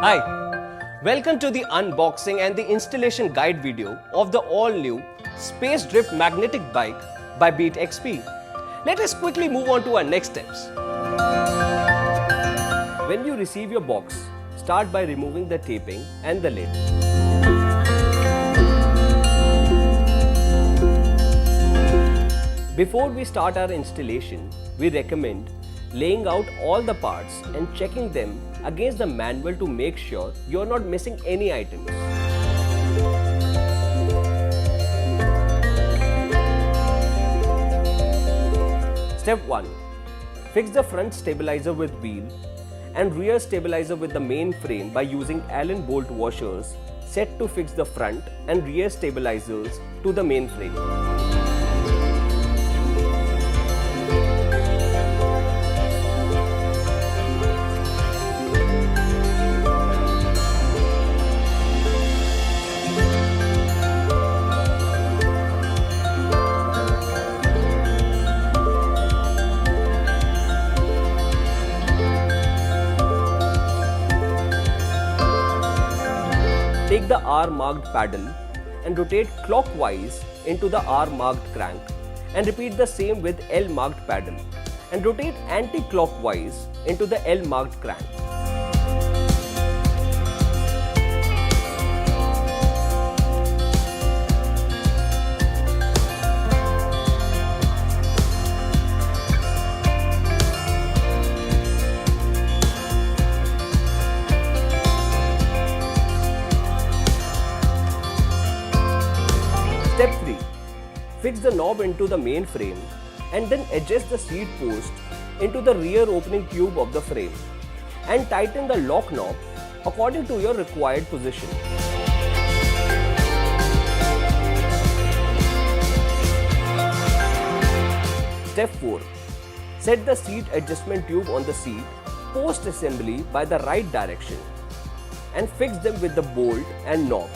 Hi, welcome to the unboxing and the installation guide video of the all-new Spacedrift magnetic bike by beatXP. Let us quickly move on to our next steps. When you receive your box, start by removing the taping and the lid. Before we start our installation, we recommend laying out all the parts and checking them against the manual to make sure you are not missing any items. Step 1. Fix the front stabilizer with wheel and rear stabilizer with the main frame by using Allen bolt washers set to fix the front and rear stabilizers to the main frame. Take the R-marked paddle and rotate clockwise into the R-marked crank and repeat the same with L-marked paddle and rotate anti-clockwise into the L-marked crank. Step 3. Fix the knob into the main frame and then adjust the seat post into the rear opening tube of the frame and tighten the lock knob according to your required position. Step 4. Set the seat adjustment tube on the seat post assembly by the right direction and fix them with the bolt and knob.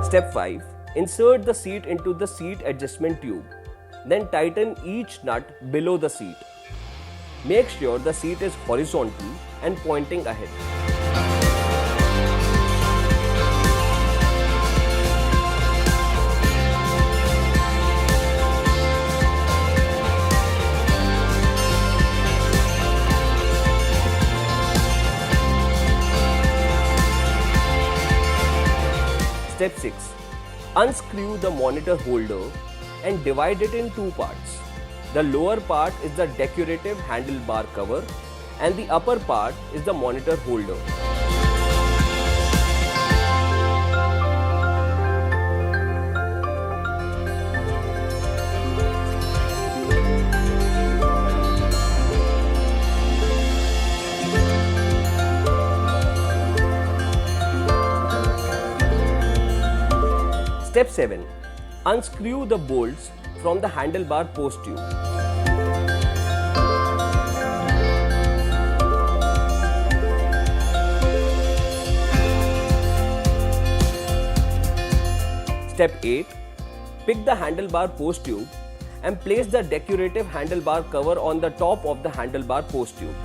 Step 5. Insert the seat into the seat adjustment tube. Then tighten each nut below the seat. Make sure the seat is horizontal and pointing ahead. Step 6. Unscrew the monitor holder and divide it in two parts. The lower part is the decorative handlebar cover and the upper part is the monitor holder. Step 7. Unscrew the bolts from the handlebar post tube. Step 8. Pick the handlebar post tube and place the decorative handlebar cover on the top of the handlebar post tube.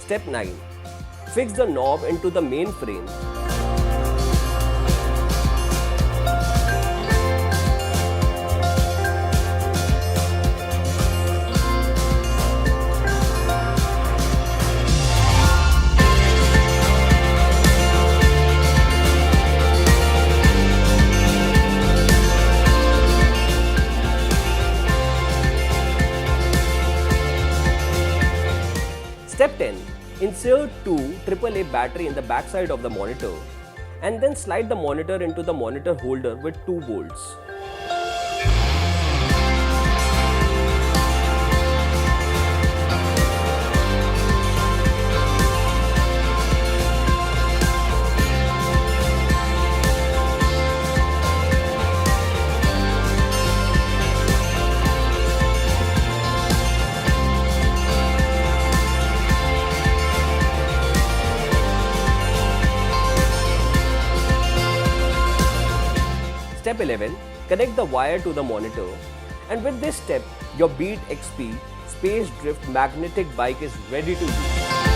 Step 9. Fix the knob into the main frame. Insert two AAA battery in the backside of the monitor and then slide the monitor into the monitor holder with 2 bolts. Step 11. Connect the wire to the monitor, and with this step, your beatXP Spacedrift magnetic bike is ready to use.